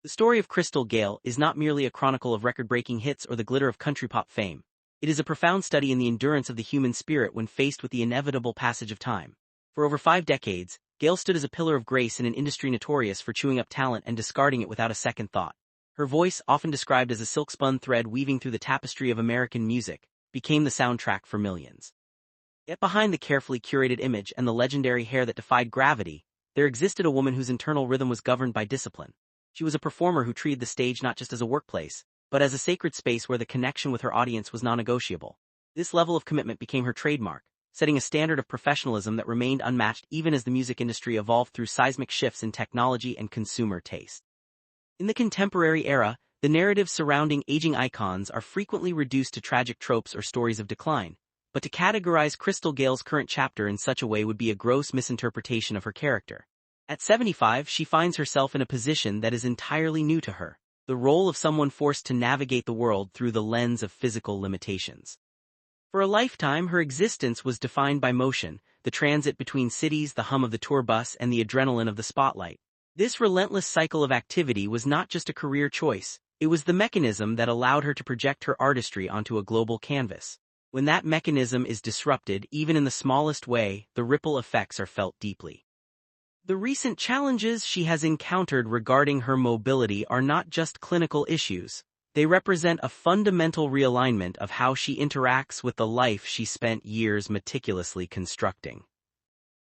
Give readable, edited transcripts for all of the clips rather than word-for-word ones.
The story of Gayle is not merely a chronicle of record-breaking hits or the glitter of country pop fame. It is a profound study in the endurance of the human spirit when faced with the inevitable passage of time. For over 5 decades, Gayle stood as a pillar of grace in an industry notorious for chewing up talent and discarding it without a second thought. Her voice, often described as a silk-spun thread weaving through the tapestry of American music, became the soundtrack for millions. Yet behind the carefully curated image and the legendary hair that defied gravity, there existed a woman whose internal rhythm was governed by discipline. She was a performer who treated the stage not just as a workplace, but as a sacred space where the connection with her audience was non-negotiable. This level of commitment became her trademark, setting a standard of professionalism that remained unmatched even as the music industry evolved through seismic shifts in technology and consumer taste. In the contemporary era, the narratives surrounding aging icons are frequently reduced to tragic tropes or stories of decline, but to categorize Gayle's current chapter in such a way would be a gross misinterpretation of her character. At 75, she finds herself in a position that is entirely new to her, the role of someone forced to navigate the world through the lens of physical limitations. For a lifetime, her existence was defined by motion, the transit between cities, the hum of the tour bus, and the adrenaline of the spotlight. This relentless cycle of activity was not just a career choice, it was the mechanism that allowed her to project her artistry onto a global canvas. When that mechanism is disrupted, even in the smallest way, the ripple effects are felt deeply. The recent challenges she has encountered regarding her mobility are not just clinical issues. They represent a fundamental realignment of how she interacts with the life she spent years meticulously constructing.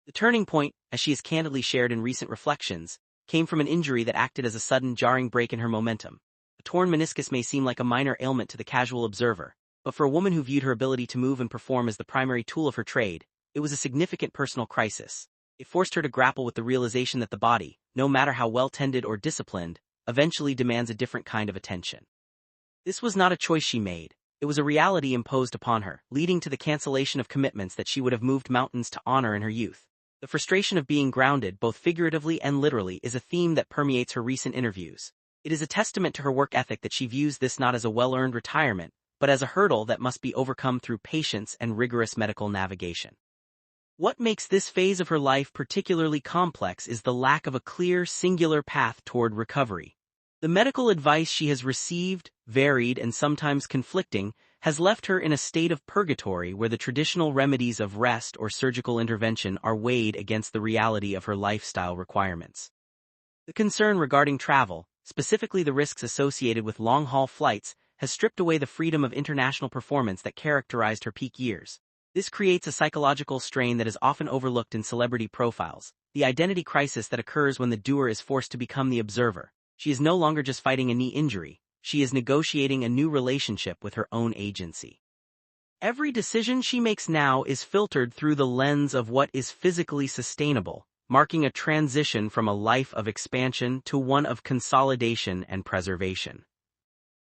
The turning point, as she has candidly shared in recent reflections, came from an injury that acted as a sudden, jarring break in her momentum. A torn meniscus may seem like a minor ailment to the casual observer, but for a woman who viewed her ability to move and perform as the primary tool of her trade, it was a significant personal crisis. It forced her to grapple with the realization that the body, no matter how well-tended or disciplined, eventually demands a different kind of attention. This was not a choice she made, it was a reality imposed upon her, leading to the cancellation of commitments that she would have moved mountains to honor in her youth. The frustration of being grounded, both figuratively and literally, is a theme that permeates her recent interviews. It is a testament to her work ethic that she views this not as a well-earned retirement, but as a hurdle that must be overcome through patience and rigorous medical navigation. What makes this phase of her life particularly complex is the lack of a clear, singular path toward recovery. The medical advice she has received, varied and sometimes conflicting, has left her in a state of purgatory where the traditional remedies of rest or surgical intervention are weighed against the reality of her lifestyle requirements. The concern regarding travel, specifically the risks associated with long-haul flights, has stripped away the freedom of international performance that characterized her peak years. This creates a psychological strain that is often overlooked in celebrity profiles, the identity crisis that occurs when the doer is forced to become the observer. She is no longer just fighting a knee injury, she is negotiating a new relationship with her own agency. Every decision she makes now is filtered through the lens of what is physically sustainable, marking a transition from a life of expansion to one of consolidation and preservation.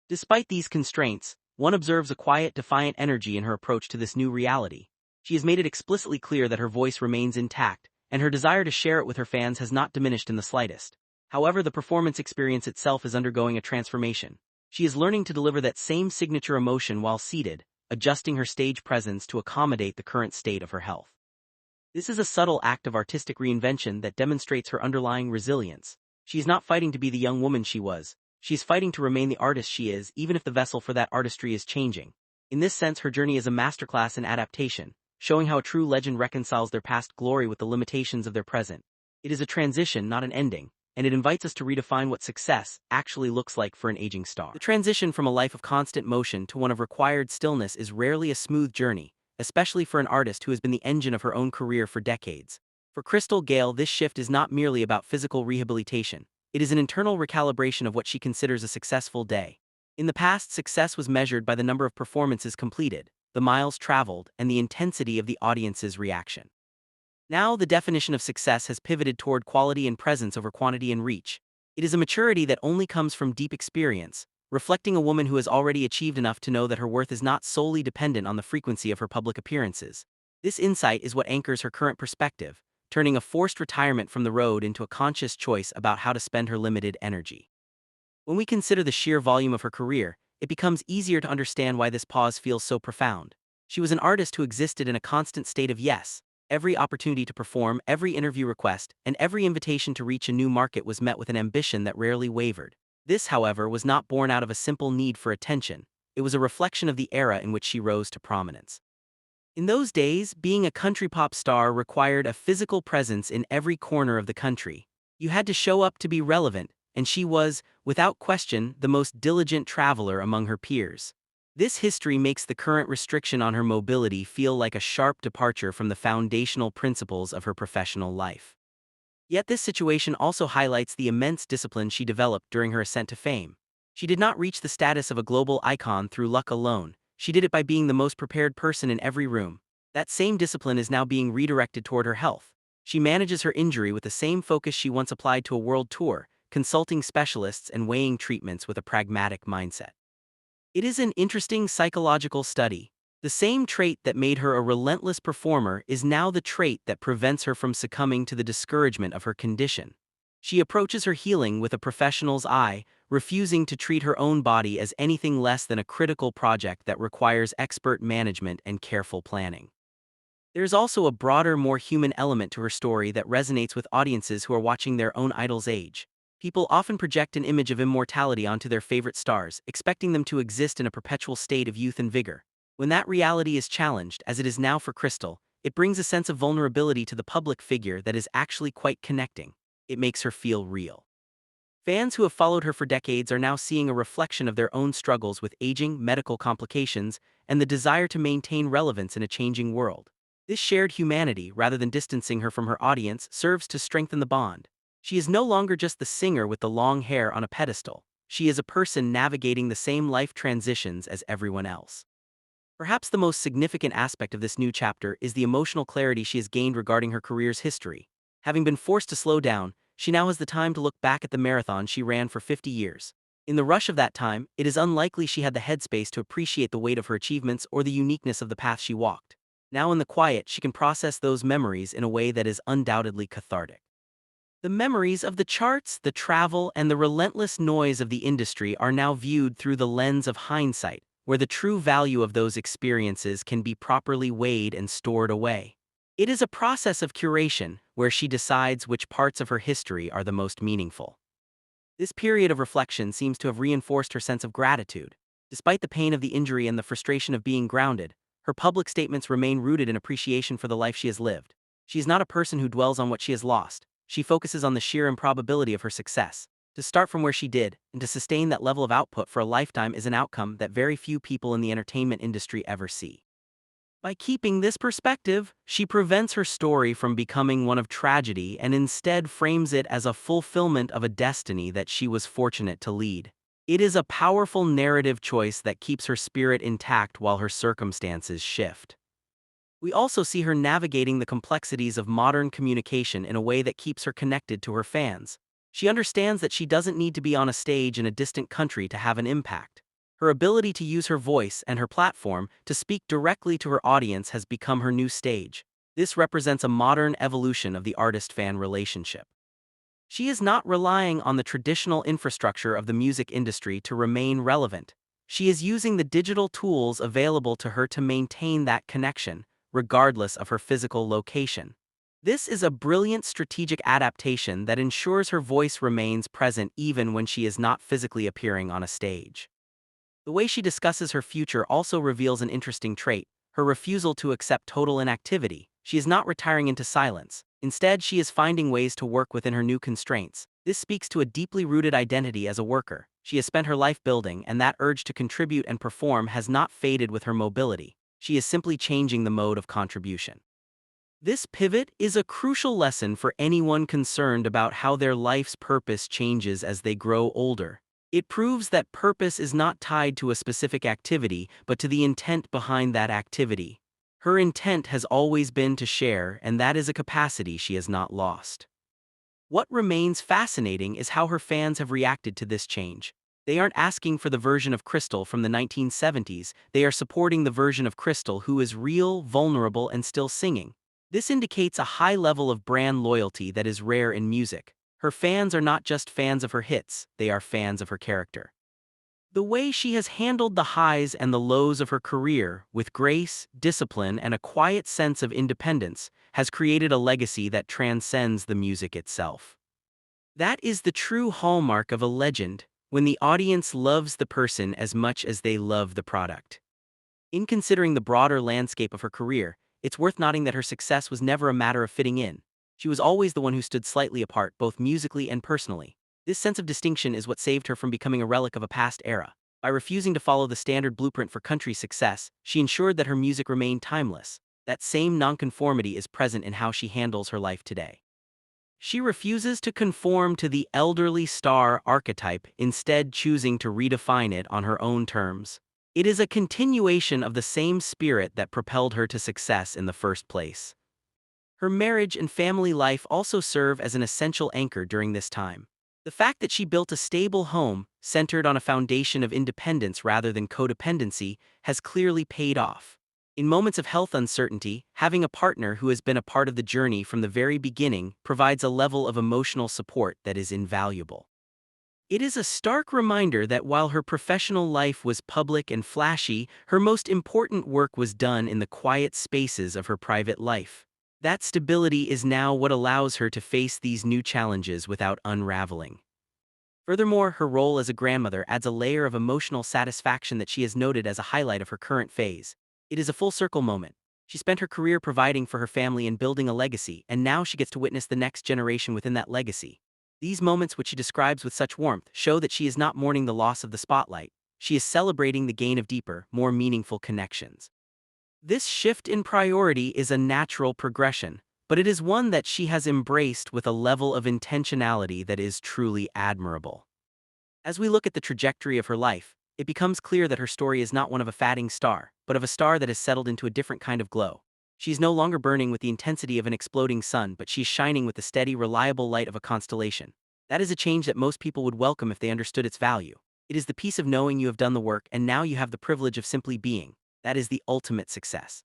Despite these constraints, one observes a quiet, defiant energy in her approach to this new reality. She has made it explicitly clear that her voice remains intact, and her desire to share it with her fans has not diminished in the slightest. However, the performance experience itself is undergoing a transformation. She is learning to deliver that same signature emotion while seated, adjusting her stage presence to accommodate the current state of her health. This is a subtle act of artistic reinvention that demonstrates her underlying resilience. She is not fighting to be the young woman she was. She is fighting to remain the artist she is, even if the vessel for that artistry is changing. In this sense, her journey is a masterclass in adaptation, showing how a true legend reconciles their past glory with the limitations of their present. It is a transition, not an ending, and it invites us to redefine what success actually looks like for an aging star. The transition from a life of constant motion to one of required stillness is rarely a smooth journey, especially for an artist who has been the engine of her own career for decades. For Gayle, this shift is not merely about physical rehabilitation. It is an internal recalibration of what she considers a successful day. In the past, success was measured by the number of performances completed, the miles traveled, and the intensity of the audience's reaction. Now, the definition of success has pivoted toward quality and presence over quantity and reach. It is a maturity that only comes from deep experience, reflecting a woman who has already achieved enough to know that her worth is not solely dependent on the frequency of her public appearances. This insight is what anchors her current perspective, turning a forced retirement from the road into a conscious choice about how to spend her limited energy. When we consider the sheer volume of her career, it becomes easier to understand why this pause feels so profound. She was an artist who existed in a constant state of yes. Every opportunity to perform, every interview request, and every invitation to reach a new market was met with an ambition that rarely wavered. This, however, was not born out of a simple need for attention. It was a reflection of the era in which she rose to prominence. In those days, being a country pop star required a physical presence in every corner of the country. You had to show up to be relevant, and she was, without question, the most diligent traveler among her peers. This history makes the current restriction on her mobility feel like a sharp departure from the foundational principles of her professional life. Yet this situation also highlights the immense discipline she developed during her ascent to fame. She did not reach the status of a global icon through luck alone. She did it by being the most prepared person in every room. That same discipline is now being redirected toward her health. She manages her injury with the same focus she once applied to a world tour, consulting specialists and weighing treatments with a pragmatic mindset. It is an interesting psychological study. The same trait that made her a relentless performer is now the trait that prevents her from succumbing to the discouragement of her condition. She approaches her healing with a professional's eye, refusing to treat her own body as anything less than a critical project that requires expert management and careful planning. There's also a broader, more human element to her story that resonates with audiences who are watching their own idols age. People often project an image of immortality onto their favorite stars, expecting them to exist in a perpetual state of youth and vigor. When that reality is challenged, as it is now for Crystal, it brings a sense of vulnerability to the public figure that is actually quite connecting. It makes her feel real. Fans who have followed her for decades are now seeing a reflection of their own struggles with aging, medical complications, and the desire to maintain relevance in a changing world. This shared humanity, rather than distancing her from her audience, serves to strengthen the bond. She is no longer just the singer with the long hair on a pedestal. She is a person navigating the same life transitions as everyone else. Perhaps the most significant aspect of this new chapter is the emotional clarity she has gained regarding her career's history. Having been forced to slow down, she now has the time to look back at the marathon she ran for 50 years. In the rush of that time, it is unlikely she had the headspace to appreciate the weight of her achievements or the uniqueness of the path she walked. Now in the quiet, she can process those memories in a way that is undoubtedly cathartic. The memories of the charts, the travel, and the relentless noise of the industry are now viewed through the lens of hindsight, where the true value of those experiences can be properly weighed and stored away. It is a process of curation, where she decides which parts of her history are the most meaningful. This period of reflection seems to have reinforced her sense of gratitude. Despite the pain of the injury and the frustration of being grounded, her public statements remain rooted in appreciation for the life she has lived. She is not a person who dwells on what she has lost. She focuses on the sheer improbability of her success. To start from where she did, and to sustain that level of output for a lifetime is an outcome that very few people in the entertainment industry ever see. By keeping this perspective, she prevents her story from becoming one of tragedy and instead frames it as a fulfillment of a destiny that she was fortunate to lead. It is a powerful narrative choice that keeps her spirit intact while her circumstances shift. We also see her navigating the complexities of modern communication in a way that keeps her connected to her fans. She understands that she doesn't need to be on a stage in a distant country to have an impact. Her ability to use her voice and her platform to speak directly to her audience has become her new stage. This represents a modern evolution of the artist-fan relationship. She is not relying on the traditional infrastructure of the music industry to remain relevant. She is using the digital tools available to her to maintain that connection, regardless of her physical location. This is a brilliant strategic adaptation that ensures her voice remains present even when she is not physically appearing on a stage. The way she discusses her future also reveals an interesting trait: her refusal to accept total inactivity. She is not retiring into silence. Instead, she is finding ways to work within her new constraints. This speaks to a deeply rooted identity as a worker. She has spent her life building, and that urge to contribute and perform has not faded with her mobility. She is simply changing the mode of contribution. This pivot is a crucial lesson for anyone concerned about how their life's purpose changes as they grow older. It proves that purpose is not tied to a specific activity, but to the intent behind that activity. Her intent has always been to share, and that is a capacity she has not lost. What remains fascinating is how her fans have reacted to this change. They aren't asking for the version of Crystal from the 1970s, they are supporting the version of Crystal who is real, vulnerable, and still singing. This indicates a high level of brand loyalty that is rare in music. Her fans are not just fans of her hits, they are fans of her character. The way she has handled the highs and the lows of her career, with grace, discipline, and a quiet sense of independence, has created a legacy that transcends the music itself. That is the true hallmark of a legend. when the audience loves the person as much as they love the product. In considering the broader landscape of her career, it's worth noting that her success was never a matter of fitting in. She was always the one who stood slightly apart, both musically and personally. This sense of distinction is what saved her from becoming a relic of a past era. By refusing to follow the standard blueprint for country success, she ensured that her music remained timeless. That same nonconformity is present in how she handles her life today. She refuses to conform to the elderly star archetype, instead choosing to redefine it on her own terms. It is a continuation of the same spirit that propelled her to success in the first place. Her marriage and family life also serve as an essential anchor during this time. The fact that she built a stable home, centered on a foundation of independence rather than codependency, has clearly paid off. In moments of health uncertainty, having a partner who has been a part of the journey from the very beginning provides a level of emotional support that is invaluable. It is a stark reminder that while her professional life was public and flashy, her most important work was done in the quiet spaces of her private life. That stability is now what allows her to face these new challenges without unraveling. Furthermore, her role as a grandmother adds a layer of emotional satisfaction that she has noted as a highlight of her current phase. It is a full-circle moment. She spent her career providing for her family and building a legacy, and now she gets to witness the next generation within that legacy. These moments, which she describes with such warmth, show that she is not mourning the loss of the spotlight. She is celebrating the gain of deeper, more meaningful connections. This shift in priority is a natural progression, but it is one that she has embraced with a level of intentionality that is truly admirable. As we look at the trajectory of her life, it becomes clear that her story is not one of a fading star, but of a star that has settled into a different kind of glow. She is no longer burning with the intensity of an exploding sun, but she is shining with the steady, reliable light of a constellation. That is a change that most people would welcome if they understood its value. It is the peace of knowing you have done the work and now you have the privilege of simply being. That is the ultimate success.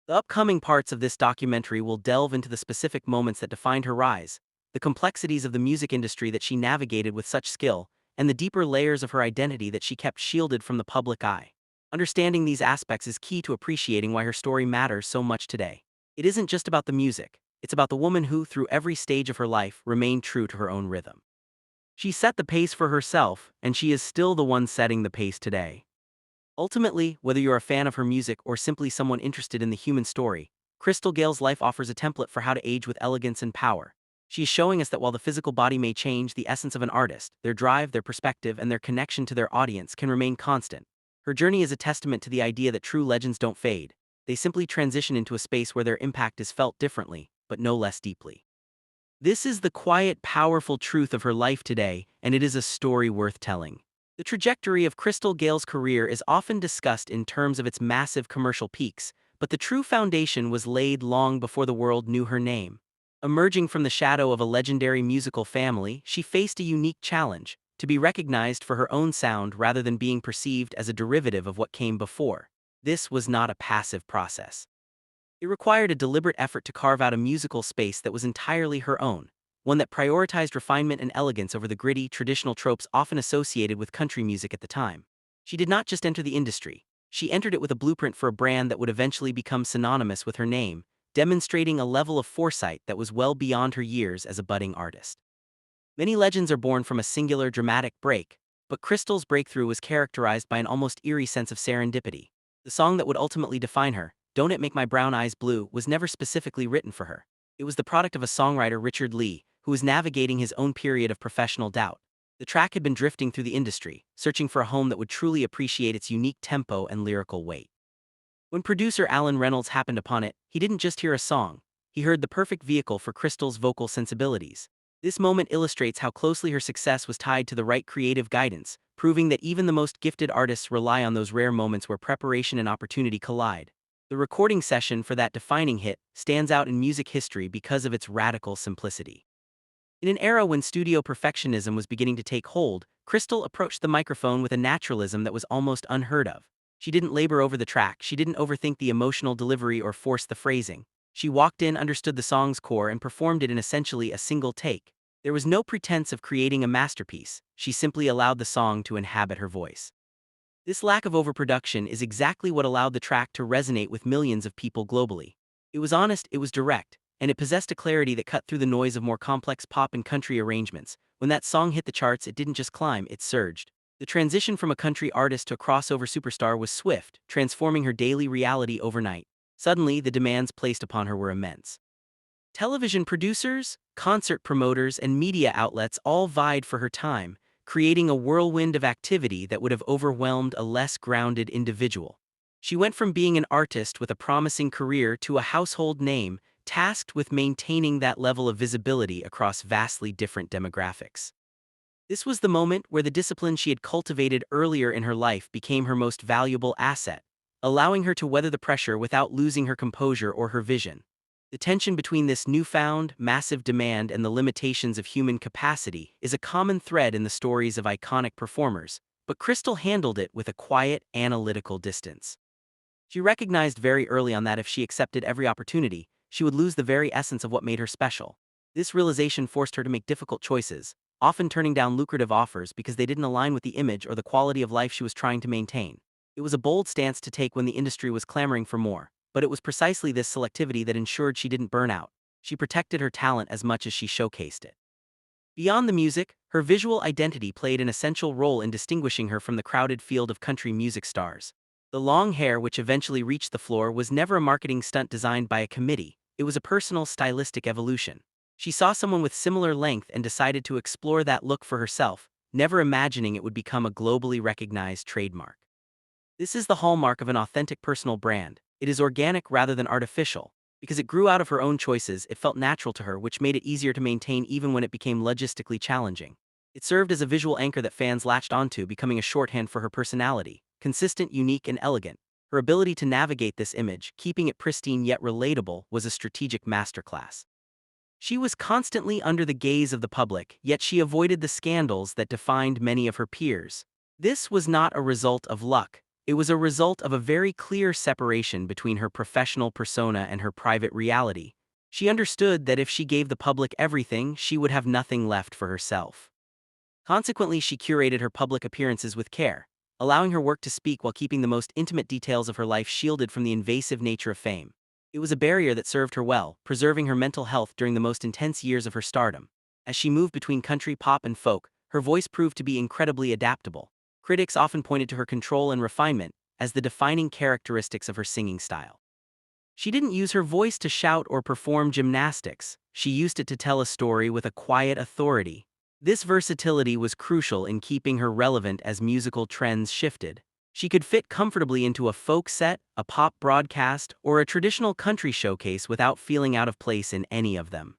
The upcoming parts of this documentary will delve into the specific moments that defined her rise, the complexities of the music industry that she navigated with such skill, and the deeper layers of her identity that she kept shielded from the public eye. Understanding these aspects is key to appreciating why her story matters so much today. It isn't just about the music, it's about the woman who, through every stage of her life, remained true to her own rhythm. She set the pace for herself, and she is still the one setting the pace today. Ultimately, whether you're a fan of her music or simply someone interested in the human story, Crystal Gayle's life offers a template for how to age with elegance and power. She is showing us that while the physical body may change, the essence of an artist, their drive, their perspective, and their connection to their audience can remain constant. Her journey is a testament to the idea that true legends don't fade. They simply transition into a space where their impact is felt differently, but no less deeply. This is the quiet, powerful truth of her life today, and it is a story worth telling. The trajectory of Crystal Gayle's career is often discussed in terms of its massive commercial peaks, but the true foundation was laid long before the world knew her name. Emerging from the shadow of a legendary musical family, she faced a unique challenge: to be recognized for her own sound rather than being perceived as a derivative of what came before. This was not a passive process. It required a deliberate effort to carve out a musical space that was entirely her own, one that prioritized refinement and elegance over the gritty, traditional tropes often associated with country music at the time. She did not just enter the industry, she entered it with a blueprint for a brand that would eventually become synonymous with her name, demonstrating a level of foresight that was well beyond her years as a budding artist. Many legends are born from a singular, dramatic break, but Crystal's breakthrough was characterized by an almost eerie sense of serendipity. The song that would ultimately define her, "Don't It Make My Brown Eyes Blue," was never specifically written for her. It was the product of a songwriter, Richard Lee, who was navigating his own period of professional doubt. The track had been drifting through the industry, searching for a home that would truly appreciate its unique tempo and lyrical weight. When producer Alan Reynolds happened upon it, he didn't just hear a song, he heard the perfect vehicle for Crystal's vocal sensibilities. This moment illustrates how closely her success was tied to the right creative guidance, proving that even the most gifted artists rely on those rare moments where preparation and opportunity collide. The recording session for that defining hit stands out in music history because of its radical simplicity. In an era when studio perfectionism was beginning to take hold, Crystal approached the microphone with a naturalism that was almost unheard of. She didn't labor over the track, she didn't overthink the emotional delivery or force the phrasing. She walked in, understood the song's core, and performed it in essentially a single take. There was no pretense of creating a masterpiece, she simply allowed the song to inhabit her voice. This lack of overproduction is exactly what allowed the track to resonate with millions of people globally. It was honest, it was direct, and it possessed a clarity that cut through the noise of more complex pop and country arrangements. When that song hit the charts, it didn't just climb, it surged. The transition from a country artist to a crossover superstar was swift, transforming her daily reality overnight. Suddenly, the demands placed upon her were immense. Television producers, concert promoters, and media outlets all vied for her time, creating a whirlwind of activity that would have overwhelmed a less grounded individual. She went from being an artist with a promising career to a household name, tasked with maintaining that level of visibility across vastly different demographics. This was the moment where the discipline she had cultivated earlier in her life became her most valuable asset, allowing her to weather the pressure without losing her composure or her vision. The tension between this newfound, massive demand and the limitations of human capacity is a common thread in the stories of iconic performers, but Crystal handled it with a quiet, analytical distance. She recognized very early on that if she accepted every opportunity, she would lose the very essence of what made her special. This realization forced her to make difficult choices, often turning down lucrative offers because they didn't align with the image or the quality of life she was trying to maintain. It was a bold stance to take when the industry was clamoring for more, but it was precisely this selectivity that ensured she didn't burn out. She protected her talent as much as she showcased it. Beyond the music, her visual identity played an essential role in distinguishing her from the crowded field of country music stars. The long hair which eventually reached the floor was never a marketing stunt designed by a committee, it was a personal stylistic evolution. She saw someone with similar length and decided to explore that look for herself, never imagining it would become a globally recognized trademark. This is the hallmark of an authentic personal brand. It is organic rather than artificial. Because it grew out of her own choices, it felt natural to her, which made it easier to maintain even when it became logistically challenging. It served as a visual anchor that fans latched onto, becoming a shorthand for her personality. Consistent, unique, and elegant. Her ability to navigate this image, keeping it pristine yet relatable, was a strategic masterclass. She was constantly under the gaze of the public, yet she avoided the scandals that defined many of her peers. This was not a result of luck. It was a result of a very clear separation between her professional persona and her private reality. She understood that if she gave the public everything, she would have nothing left for herself. Consequently, she curated her public appearances with care, allowing her work to speak while keeping the most intimate details of her life shielded from the invasive nature of fame. It was a barrier that served her well, preserving her mental health during the most intense years of her stardom. As she moved between country, pop, and folk, her voice proved to be incredibly adaptable. Critics often pointed to her control and refinement as the defining characteristics of her singing style. She didn't use her voice to shout or perform gymnastics, she used it to tell a story with a quiet authority. This versatility was crucial in keeping her relevant as musical trends shifted. She could fit comfortably into a folk set, a pop broadcast, or a traditional country showcase without feeling out of place in any of them.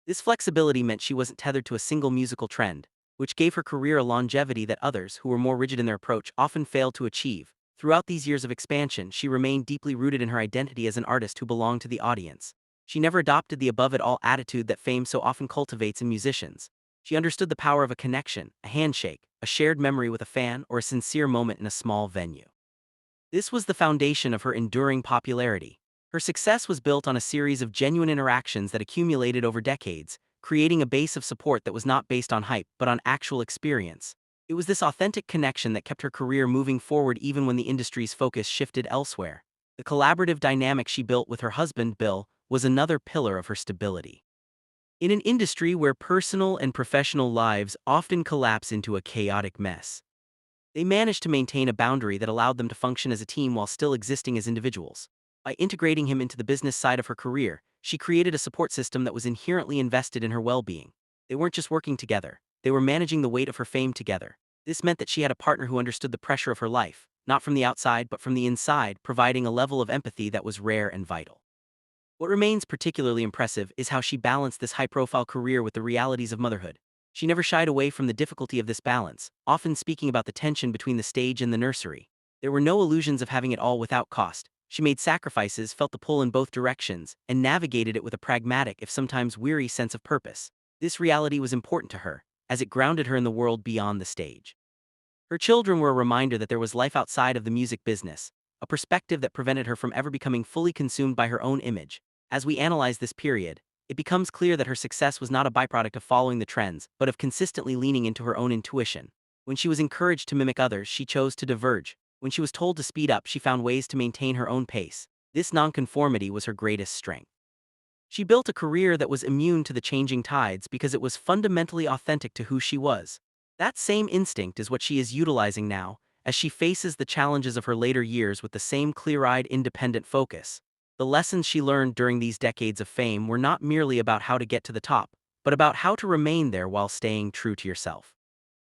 This flexibility meant she wasn't tethered to a single musical trend, which gave her career a longevity that others, who were more rigid in their approach, often failed to achieve. Throughout these years of expansion, she remained deeply rooted in her identity as an artist who belonged to the audience. She never adopted the above-it-all attitude that fame so often cultivates in musicians. She understood the power of a connection, a handshake, a shared memory with a fan, or a sincere moment in a small venue. This was the foundation of her enduring popularity. Her success was built on a series of genuine interactions that accumulated over decades, creating a base of support that was not based on hype but on actual experience. It was this authentic connection that kept her career moving forward even when the industry's focus shifted elsewhere. The collaborative dynamic she built with her husband, Bill, was another pillar of her stability. In an industry where personal and professional lives often collapse into a chaotic mess, they managed to maintain a boundary that allowed them to function as a team while still existing as individuals. By integrating him into the business side of her career, she created a support system that was inherently invested in her well-being. They weren't just working together, they were managing the weight of her fame together. This meant that she had a partner who understood the pressure of her life, not from the outside but from the inside, providing a level of empathy that was rare and vital. What remains particularly impressive is how she balanced this high-profile career with the realities of motherhood. She never shied away from the difficulty of this balance, often speaking about the tension between the stage and the nursery. There were no illusions of having it all without cost. She made sacrifices, felt the pull in both directions, and navigated it with a pragmatic, if sometimes weary, sense of purpose. This reality was important to her, as it grounded her in the world beyond the stage. Her children were a reminder that there was life outside of the music business, a perspective that prevented her from ever becoming fully consumed by her own image. As we analyze this period, it becomes clear that her success was not a byproduct of following the trends, but of consistently leaning into her own intuition. When she was encouraged to mimic others, she chose to diverge. When she was told to speed up, she found ways to maintain her own pace. This nonconformity was her greatest strength. She built a career that was immune to the changing tides because it was fundamentally authentic to who she was. That same instinct is what she is utilizing now, as she faces the challenges of her later years with the same clear-eyed, independent focus. The lessons she learned during these decades of fame were not merely about how to get to the top, but about how to remain there while staying true to yourself.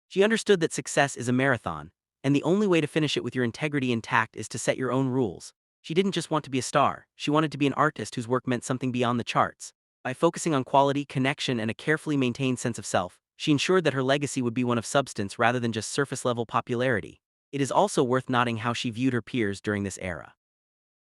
She understood that success is a marathon, and the only way to finish it with your integrity intact is to set your own rules. She didn't just want to be a star, she wanted to be an artist whose work meant something beyond the charts. By focusing on quality, connection, and a carefully maintained sense of self, she ensured that her legacy would be one of substance rather than just surface-level popularity. It is also worth noting how she viewed her peers during this era.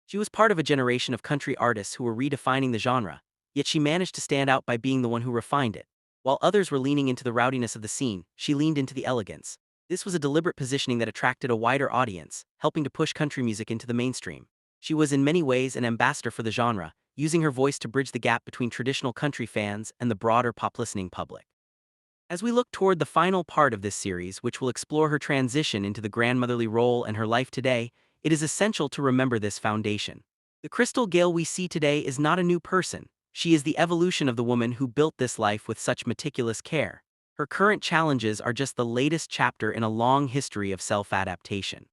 She was part of a generation of country artists who were redefining the genre, yet she managed to stand out by being the one who refined it. While others were leaning into the rowdiness of the scene, she leaned into the elegance. This was a deliberate positioning that attracted a wider audience, helping to push country music into the mainstream. She was in many ways an ambassador for the genre, using her voice to bridge the gap between traditional country fans and the broader pop-listening public. As we look toward the final part of this series, which will explore her transition into the grandmotherly role and her life today, it is essential to remember this foundation. The Crystal Gayle we see today is not a new person. She is the evolution of the woman who built this life with such meticulous care. Her current challenges are just the latest chapter in a long history of self-adaptation.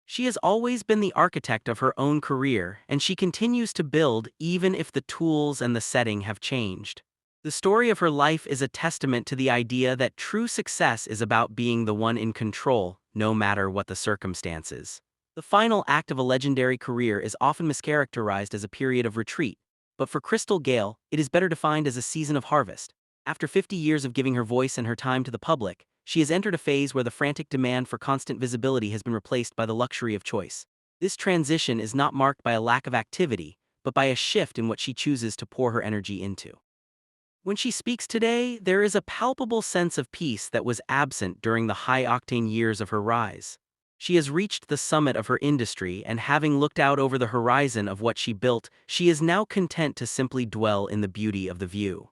She has always been the architect of her own career, and she continues to build even if the tools and the setting have changed. The story of her life is a testament to the idea that true success is about being the one in control, no matter what the circumstances. The final act of a legendary career is often mischaracterized as a period of retreat, but for Crystal Gayle, it is better defined as a season of harvest. After 50 years of giving her voice and her time to the public, she has entered a phase where the frantic demand for constant visibility has been replaced by the luxury of choice. This transition is not marked by a lack of activity, but by a shift in what she chooses to pour her energy into. When she speaks today, there is a palpable sense of peace that was absent during the high-octane years of her rise. She has reached the summit of her industry, and having looked out over the horizon of what she built, she is now content to simply dwell in the beauty of the view.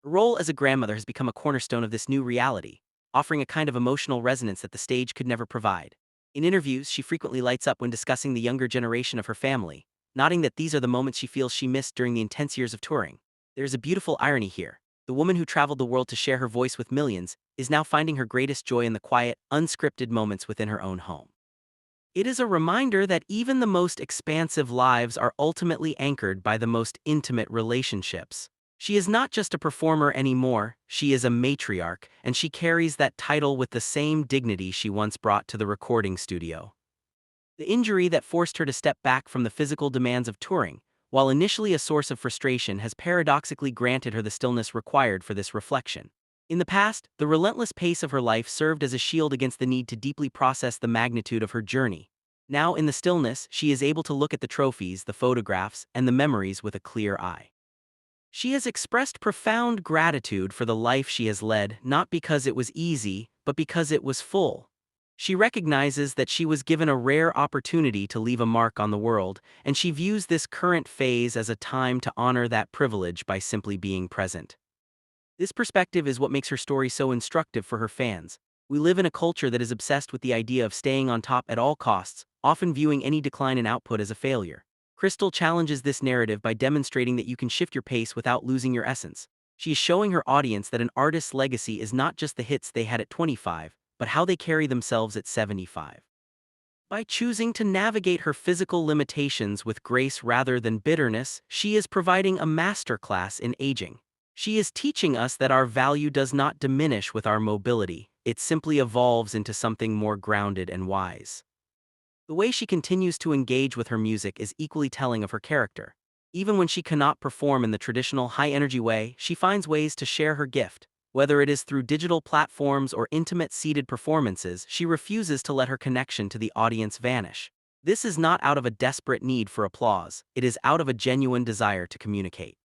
Her role as a grandmother has become a cornerstone of this new reality, offering a kind of emotional resonance that the stage could never provide. In interviews, she frequently lights up when discussing the younger generation of her family, noting that these are the moments she feels she missed during the intense years of touring. There's a beautiful irony here. The woman who traveled the world to share her voice with millions is now finding her greatest joy in the quiet, unscripted moments within her own home. It is a reminder that even the most expansive lives are ultimately anchored by the most intimate relationships. She is not just a performer anymore, she is a matriarch, and she carries that title with the same dignity she once brought to the recording studio. The injury that forced her to step back from the physical demands of touring, while initially a source of frustration, has paradoxically granted her the stillness required for this reflection. In the past, the relentless pace of her life served as a shield against the need to deeply process the magnitude of her journey. Now, in the stillness, she is able to look at the trophies, the photographs, and the memories with a clear eye. She has expressed profound gratitude for the life she has led, not because it was easy, but because it was full. She recognizes that she was given a rare opportunity to leave a mark on the world, and she views this current phase as a time to honor that privilege by simply being present. This perspective is what makes her story so instructive for her fans. We live in a culture that is obsessed with the idea of staying on top at all costs, often viewing any decline in output as a failure. Crystal challenges this narrative by demonstrating that you can shift your pace without losing your essence. She is showing her audience that an artist's legacy is not just the hits they had at 25, but how they carry themselves at 75. By choosing to navigate her physical limitations with grace rather than bitterness, she is providing a masterclass in aging. She is teaching us that our value does not diminish with our mobility, it simply evolves into something more grounded and wise. The way she continues to engage with her music is equally telling of her character. Even when she cannot perform in the traditional high-energy way, she finds ways to share her gift. Whether it is through digital platforms or intimate seated performances, she refuses to let her connection to the audience vanish. This is not out of a desperate need for applause, it is out of a genuine desire to communicate.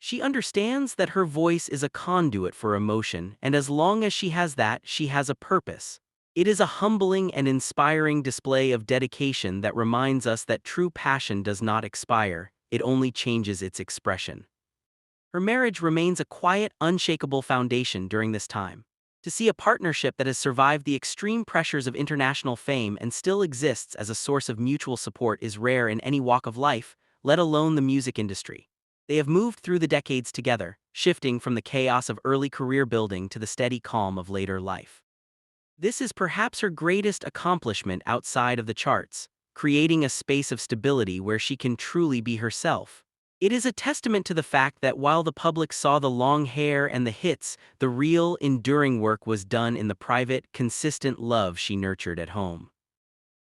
She understands that her voice is a conduit for emotion, and as long as she has that, she has a purpose. It is a humbling and inspiring display of dedication that reminds us that true passion does not expire, it only changes its expression. Her marriage remains a quiet, unshakable foundation during this time. To see a partnership that has survived the extreme pressures of international fame and still exists as a source of mutual support is rare in any walk of life, let alone the music industry. They have moved through the decades together, shifting from the chaos of early career building to the steady calm of later life. This is perhaps her greatest accomplishment outside of the charts, creating a space of stability where she can truly be herself. It is a testament to the fact that while the public saw the long hair and the hits, the real, enduring work was done in the private, consistent love she nurtured at home.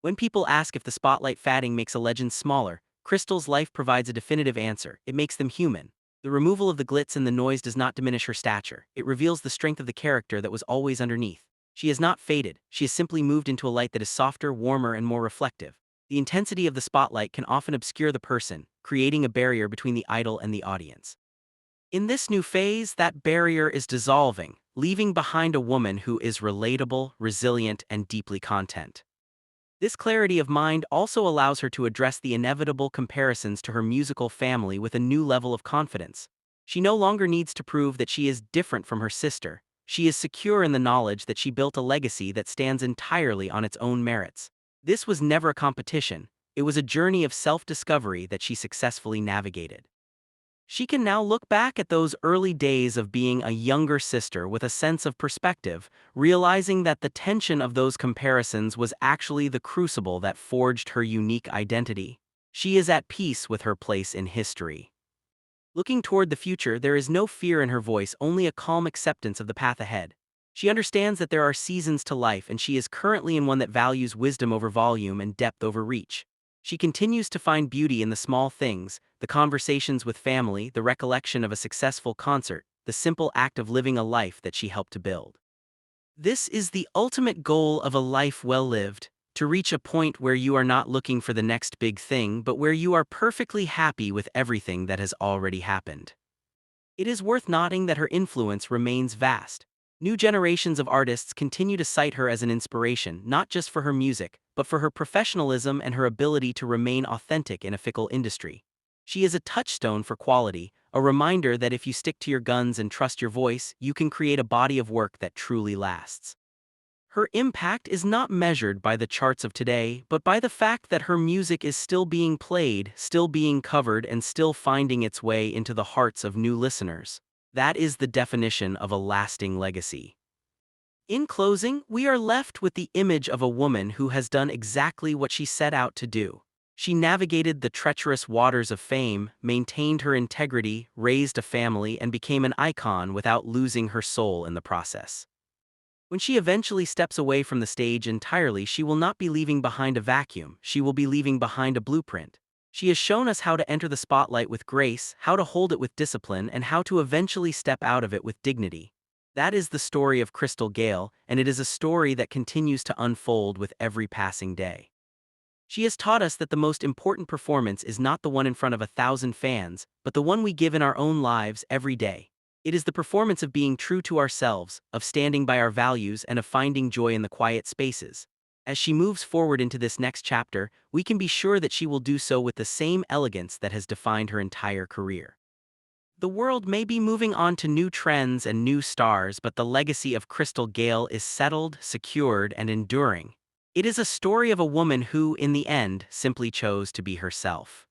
When people ask if the spotlight fatting makes a legend smaller, Crystal's life provides a definitive answer. It makes them human. The removal of the glitz and the noise does not diminish her stature. It reveals the strength of the character that was always underneath. She has not faded. She has simply moved into a light that is softer, warmer, and more reflective. The intensity of the spotlight can often obscure the person, creating a barrier between the idol and the audience. In this new phase, that barrier is dissolving, leaving behind a woman who is relatable, resilient, and deeply content. This clarity of mind also allows her to address the inevitable comparisons to her musical family with a new level of confidence. She no longer needs to prove that she is different from her sister. She is secure in the knowledge that she built a legacy that stands entirely on its own merits. This was never a competition. It was a journey of self-discovery that she successfully navigated. She can now look back at those early days of being a younger sister with a sense of perspective, realizing that the tension of those comparisons was actually the crucible that forged her unique identity. She is at peace with her place in history. Looking toward the future, there is no fear in her voice, only a calm acceptance of the path ahead. She understands that there are seasons to life, and she is currently in one that values wisdom over volume and depth over reach. She continues to find beauty in the small things, the conversations with family, the recollection of a successful concert, the simple act of living a life that she helped to build. This is the ultimate goal of a life well lived, to reach a point where you are not looking for the next big thing, but where you are perfectly happy with everything that has already happened. It is worth noting that her influence remains vast. New generations of artists continue to cite her as an inspiration, not just for her music, but for her professionalism and her ability to remain authentic in a fickle industry. She is a touchstone for quality, a reminder that if you stick to your guns and trust your voice, you can create a body of work that truly lasts. Her impact is not measured by the charts of today, but by the fact that her music is still being played, still being covered, and still finding its way into the hearts of new listeners. That is the definition of a lasting legacy. In closing, we are left with the image of a woman who has done exactly what she set out to do. She navigated the treacherous waters of fame, maintained her integrity, raised a family, and became an icon without losing her soul in the process. When she eventually steps away from the stage entirely, she will not be leaving behind a vacuum, she will be leaving behind a blueprint. She has shown us how to enter the spotlight with grace, how to hold it with discipline, and how to eventually step out of it with dignity. That is the story of Crystal Gayle, and it is a story that continues to unfold with every passing day. She has taught us that the most important performance is not the one in front of 1,000 fans, but the one we give in our own lives every day. It is the performance of being true to ourselves, of standing by our values, and of finding joy in the quiet spaces. As she moves forward into this next chapter, we can be sure that she will do so with the same elegance that has defined her entire career. The world may be moving on to new trends and new stars, but the legacy of Crystal Gayle is settled, secured, and enduring. It is a story of a woman who, in the end, simply chose to be herself.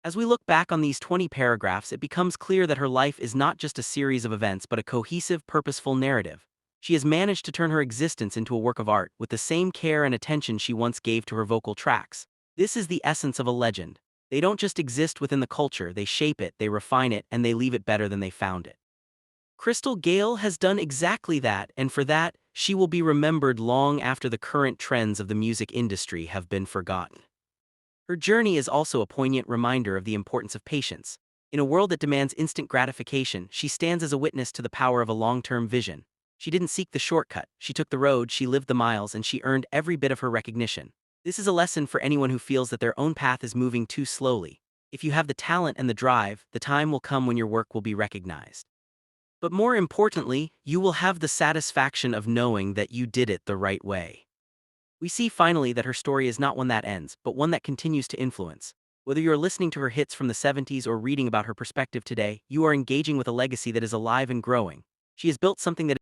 As we look back on these 20 paragraphs, it becomes clear that her life is not just a series of events but a cohesive, purposeful narrative. She has managed to turn her existence into a work of art with the same care and attention she once gave to her vocal tracks. This is the essence of a legend. They don't just exist within the culture, they shape it, they refine it, and they leave it better than they found it. Crystal Gayle has done exactly that, and for that, she will be remembered long after the current trends of the music industry have been forgotten. Her journey is also a poignant reminder of the importance of patience. In a world that demands instant gratification, she stands as a witness to the power of a long-term vision. She didn't seek the shortcut, she took the road, she lived the miles, and she earned every bit of her recognition. This is a lesson for anyone who feels that their own path is moving too slowly. If you have the talent and the drive, the time will come when your work will be recognized. But more importantly, you will have the satisfaction of knowing that you did it the right way. We see finally that her story is not one that ends, but one that continues to influence. Whether you are listening to her hits from the 70s or reading about her perspective today, you are engaging with a legacy that is alive and growing. She has built something that